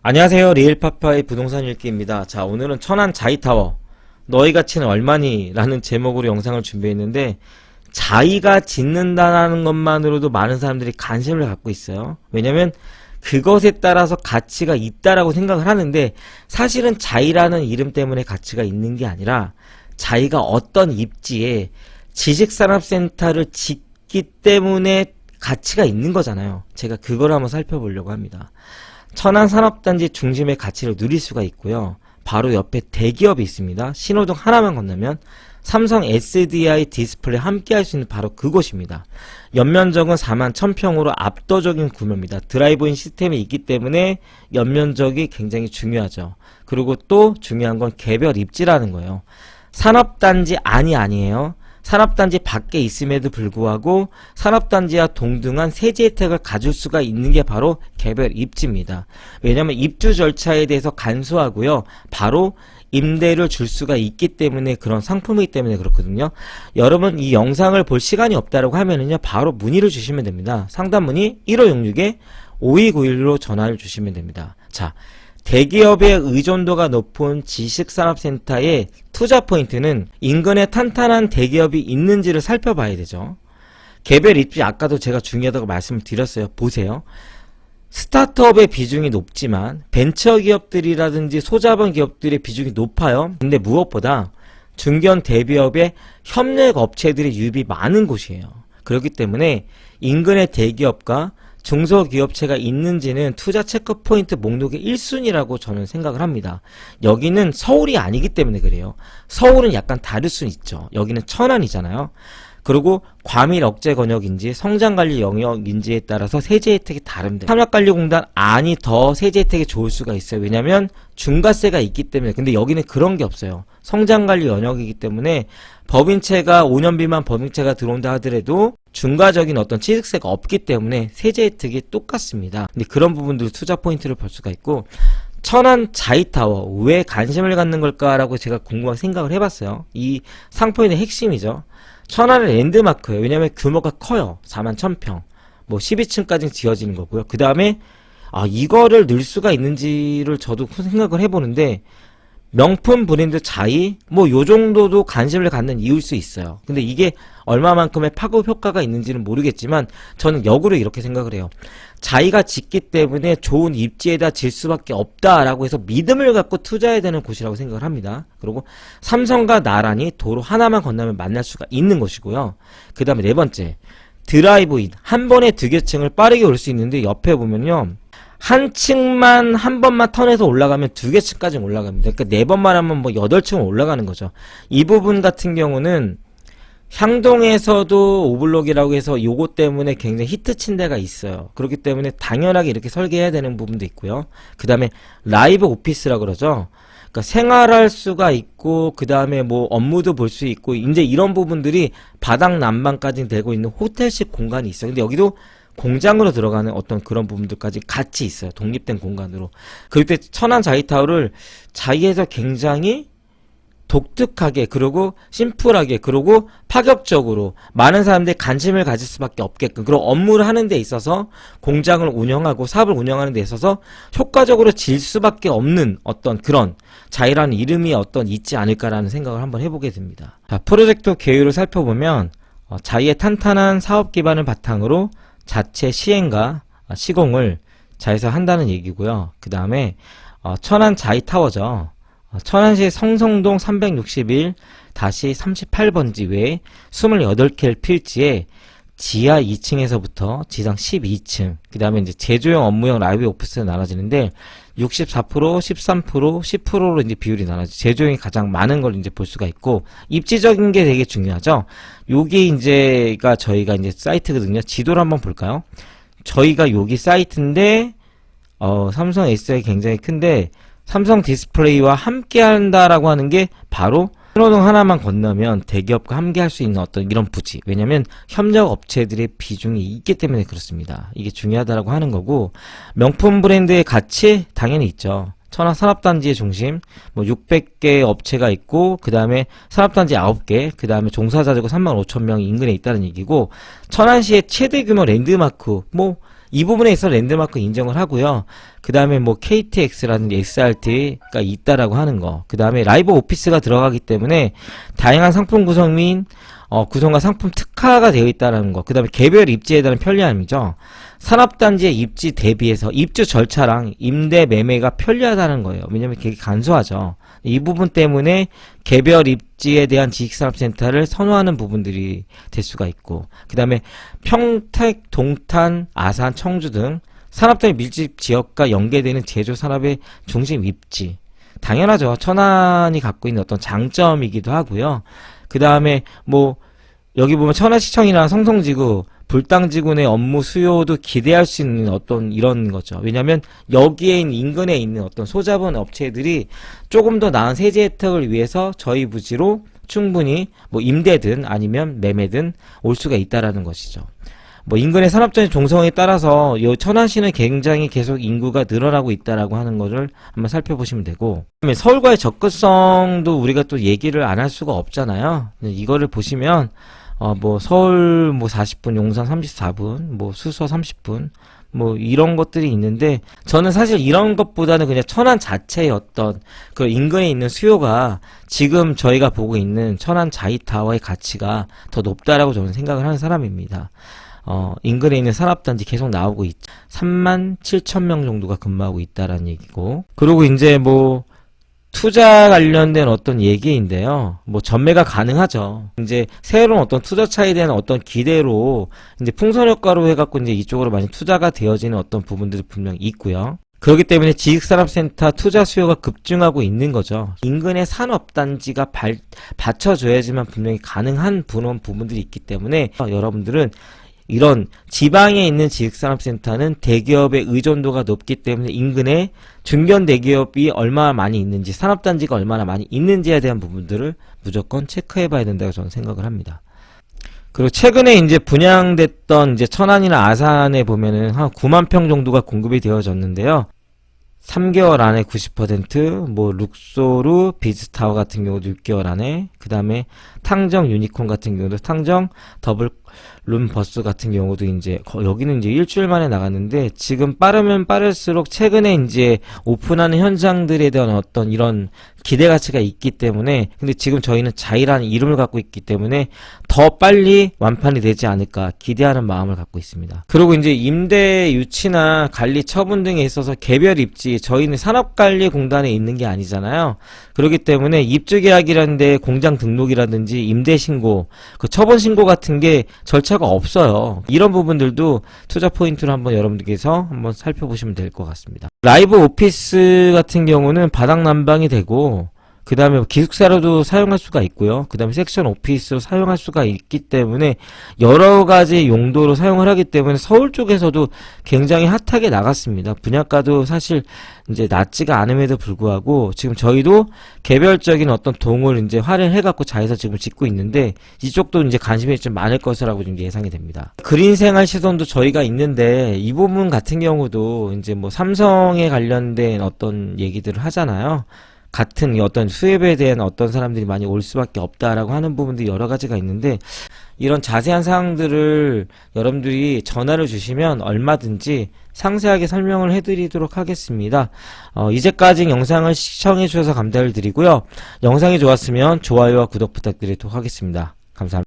안녕하세요. 리일파파의 부동산 읽기입니다. 자, 오늘은 천안 자이타워 너희 가치는 얼마니? 라는 제목으로 영상을 준비했는데, 자이가 짓는다는 것만으로도 많은 사람들이 관심을 갖고 있어요. 왜냐면 그것에 따라서 가치가 있다라고 생각을 하는데, 사실은 자이라는 이름 때문에 가치가 있는 게 아니라 자이가 어떤 입지에 지식산업센터를 짓기 때문에 가치가 있는 거잖아요. 제가 그걸 한번 살펴보려고 합니다. 천안 산업단지 중심의 가치를 누릴 수가 있고요. 바로 옆에 대기업이 있습니다. 신호등 하나만 건너면 삼성 SDI 디스플레이 함께 할 수 있는 바로 그곳입니다. 연면적은 41,000평으로 압도적인 규모입니다. 드라이브인 시스템이 있기 때문에 연면적이 굉장히 중요하죠. 그리고 또 중요한 건 개별 입지라는 거예요. 산업단지 아니에요. 산업단지 밖에 있음에도 불구하고 산업단지와 동등한 세제 혜택을 가질 수가 있는 게 바로 개별 입지입니다. 왜냐하면 입주 절차에 대해서 간소하고요. 바로 임대를 줄 수가 있기 때문에, 그런 상품이기 때문에 그렇거든요. 여러분 이 영상을 볼 시간이 없다라고 하면은요, 바로 문의를 주시면 됩니다. 상담 문의 1566-5291로 전화를 주시면 됩니다. 자, 대기업의 의존도가 높은 지식산업센터의 투자 포인트는 인근에 탄탄한 대기업이 있는지를 살펴봐야 되죠. 개별 입지, 아까도 제가 중요하다고 말씀을 드렸어요. 보세요. 스타트업의 비중이 높지만 벤처기업들이라든지 소자본 기업들의 비중이 높아요. 근데 무엇보다 중견 대기업의 협력업체들의 유입이 많은 곳이에요. 그렇기 때문에 인근의 대기업과 중소기업체가 있는지는 투자 체크포인트 목록의 1순위라고 저는 생각을 합니다. 여기는 서울이 아니기 때문에 그래요. 서울은 약간 다를 수는 있죠. 여기는 천안이잖아요. 그리고 과밀 억제 권역인지 성장관리 영역인지에 따라서 세제 혜택이 다릅니다. 산업관리공단 안이 더 세제 혜택이 좋을 수가 있어요. 왜냐하면 중과세가 있기 때문에. 근데 여기는 그런 게 없어요. 성장관리 영역이기 때문에 법인채가 5년 미만 법인채가 들어온다 하더라도 중과적인 어떤 취득세가 없기 때문에 세제 혜택이 똑같습니다. 근데 그런 부분들 투자 포인트를 볼 수가 있고, 천안 자이타워 왜 관심을 갖는 걸까라고 제가 궁금한 생각을 해봤어요. 이 상품의 핵심이죠. 천안은 랜드마크예요. 왜냐하면 규모가 커요. 41,000평, 뭐 12층까지 지어지는 거고요. 그 다음에 이거를 넣을 수가 있는지를 저도 생각을 해보는데, 명품 브랜드 자이 뭐 요 정도도 관심을 갖는 이유일 수 있어요. 근데 이게 얼마만큼의 파급 효과가 있는지는 모르겠지만 저는 역으로 이렇게 생각을 해요. 자이가 짓기 때문에 좋은 입지에다 질 수밖에 없다라고 해서 믿음을 갖고 투자해야 되는 곳이라고 생각을 합니다. 그리고 삼성과 나란히 도로 하나만 건너면 만날 수가 있는 곳이고요. 그 다음에 네 번째, 드라이브인 한 번에 두 개 층을 빠르게 올 수 있는데, 옆에 보면요, 한 층만 한 번만 턴해서 올라가면 두 개 층까지 올라갑니다. 그러니까 네 번만 하면 뭐 8층 올라가는 거죠. 이 부분 같은 경우는 향동에서도 오블록이라고 해서 요거 때문에 굉장히 히트친 데가 있어요. 그렇기 때문에 당연하게 이렇게 설계해야 되는 부분도 있고요. 그 다음에 라이브 오피스라고 그러죠. 그러니까 생활할 수가 있고, 그 다음에 뭐 업무도 볼 수 있고, 이제 이런 부분들이 바닥 난방까지 되고 있는 호텔식 공간이 있어요. 근데 여기도 공장으로 들어가는 어떤 그런 부분들까지 같이 있어요. 독립된 공간으로. 그럴 때 천안 자이타워를 자이에서 굉장히 독특하게, 그리고 심플하게, 그리고 파격적으로 많은 사람들이 관심을 가질 수밖에 없게끔, 그리고 업무를 하는 데 있어서 공장을 운영하고 사업을 운영하는 데 있어서 효과적으로 질 수밖에 없는 어떤 그런 자이라는 이름이 있지 않을까라는 생각을 한번 해보게 됩니다. 자, 프로젝트 계획을 살펴보면 자이의 탄탄한 사업 기반을 바탕으로 자체 시행과 시공을 자에서 한다는 얘기고요. 그 다음에 천안 자이타워죠. 천안시 성성동 361-38번지 외에 28개의 필지에 지하 2층에서부터 지상 12층, 그 다음에 이제 제조용, 업무용, 라이브 오피스가 나눠지는데 64%, 13%, 10%로 이제 비율이 나눠져. 제조용이 가장 많은 걸 이제 볼 수가 있고, 입지적인 게 되게 중요하죠. 요게 이제가 저희가 이제 사이트거든요. 지도를 한번 볼까요? 저희가 여기 사이트인데, 삼성 SDI 굉장히 큰데, 삼성 디스플레이와 함께 한다라고 하는 게 바로 신호등 하나만 건너면 대기업과 함께 할 수 있는 어떤 이런 부지. 왜냐면 협력 업체들의 비중이 있기 때문에 그렇습니다. 이게 중요하다라고 하는 거고, 명품 브랜드의 가치 당연히 있죠. 천안 산업단지의 중심, 뭐 600개 업체가 있고, 그 다음에 산업단지 9개, 그 다음에 종사자들고 35,000명이 인근에 있다는 얘기고, 천안시의 최대 규모 랜드마크, 뭐 이 부분에 있어 랜드마크 인정을 하고요. 그 다음에 뭐 KTX라든지 XRT가 있다라고 하는 거. 그 다음에 라이브 오피스가 들어가기 때문에 다양한 상품 구성 및 구성과 상품 특화가 되어 있다는 거. 그 다음에 개별 입지에 대한 편리함이죠. 산업단지의 입지 대비해서 입주 절차랑 임대 매매가 편리하다는 거예요. 왜냐면 되게 간소하죠. 이 부분 때문에 개별 입지에 대한 지식산업센터를 선호하는 부분들이 될 수가 있고, 그 다음에 평택, 동탄, 아산, 청주 등 산업단지 밀집 지역과 연계되는 제조 산업의 중심 입지. 당연하죠. 천안이 갖고 있는 어떤 장점이기도 하고요. 그 다음에 뭐 여기 보면 천안시청이나 성성지구, 불당지구 내 업무 수요도 기대할 수 있는 어떤 이런 거죠. 왜냐하면 여기에 있는 인근에 있는 어떤 소자본 업체들이 조금 더 나은 세제 혜택을 위해서 저희 부지로 충분히 뭐 임대든 아니면 매매든 올 수가 있다라는 것이죠. 뭐 인근의 산업단지 종성에 따라서 요 천안시는 굉장히 계속 인구가 늘어나고 있다라고 하는 것을 한번 살펴보시면 되고, 그다음에 서울과의 접근성도 우리가 또 얘기를 안 할 수가 없잖아요. 이거를 보시면 뭐 서울 뭐 40분, 용산 34분, 뭐 수서 30분, 뭐 이런 것들이 있는데, 저는 사실 이런 것보다는 그냥 천안 자체의 어떤 그 인근에 있는 수요가 지금 저희가 보고 있는 천안 자이타워의 가치가 더 높다라고 저는 생각을 하는 사람입니다. 인근에 있는 산업단지 계속 나오고 있죠. 37,000명 정도가 근무하고 있다라는 얘기고, 그리고 이제 뭐 투자 관련된 어떤 얘기인데요. 뭐 전매가 가능하죠. 이제 새로운 어떤 투자차에 대한 어떤 기대로 이제 풍선 효과로 해갖고 이제 이쪽으로 많이 투자가 되어지는 어떤 부분들이 분명히 있고요. 그렇기 때문에 지식산업센터 투자 수요가 급증하고 있는 거죠. 인근의 산업단지가 받쳐줘야지만 분명히 가능한 부분들이 있기 때문에 여러분들은 이런 지방에 있는 지식산업센터는 대기업의 의존도가 높기 때문에 인근에 중견 대기업이 얼마나 많이 있는지, 산업단지가 얼마나 많이 있는지에 대한 부분들을 무조건 체크해 봐야 된다고 저는 생각을 합니다. 그리고 최근에 이제 분양됐던 이제 천안이나 아산에 보면은 한 9만 평 정도가 공급이 되어졌는데요. 3개월 안에 90%, 뭐 룩소르, 비즈타워 같은 경우도 6개월 안에, 그 다음에 탕정 유니콘 같은 경우도 탕정 더블 룸 버스 같은 경우도 이제 여기는 이제 일주일 만에 나갔는데, 지금 빠르면 빠를수록 최근에 이제 오픈하는 현장들에 대한 어떤 이런 기대 가치가 있기 때문에, 근데 지금 저희는 자이라는 이름을 갖고 있기 때문에 더 빨리 완판이 되지 않을까 기대하는 마음을 갖고 있습니다. 그리고 이제 임대 유치나 관리 처분 등에 있어서 개별 입지, 저희는 산업관리공단에 있는 게 아니잖아요. 그렇기 때문에 입주 계약이라는 데 공장 등록이라든지 임대 신고, 그 처분 신고 같은 게 절차가 없어요. 이런 부분들도 투자 포인트로 한번 여러분들께서 한번 살펴보시면 될 것 같습니다. 라이브 오피스 같은 경우는 바닥 난방이 되고, 그 다음에 기숙사로도 사용할 수가 있고요. 그 다음에 섹션 오피스로 사용할 수가 있기 때문에 여러 가지 용도로 사용을 하기 때문에 서울 쪽에서도 굉장히 핫하게 나갔습니다. 분양가도 사실 이제 낮지가 않음에도 불구하고 지금 저희도 개별적인 어떤 동을 이제 활용해갖고 자에서 지금 짓고 있는데, 이쪽도 이제 관심이 좀 많을 것이라고 좀 예상이 됩니다. 그린 생활 시선도 저희가 있는데, 이 부분 같은 경우도 이제 뭐 삼성에 관련된 어떤 얘기들을 하잖아요. 같은 어떤 수입에 대한 어떤 사람들이 많이 올 수밖에 없다라고 하는 부분들이 여러 가지가 있는데, 이런 자세한 사항들을 여러분들이 전화를 주시면 얼마든지 상세하게 설명을 해드리도록 하겠습니다. 이제까지 영상을 시청해 주셔서 감사를 드리고요. 영상이 좋았으면 좋아요와 구독 부탁드리도록 하겠습니다. 감사합니다.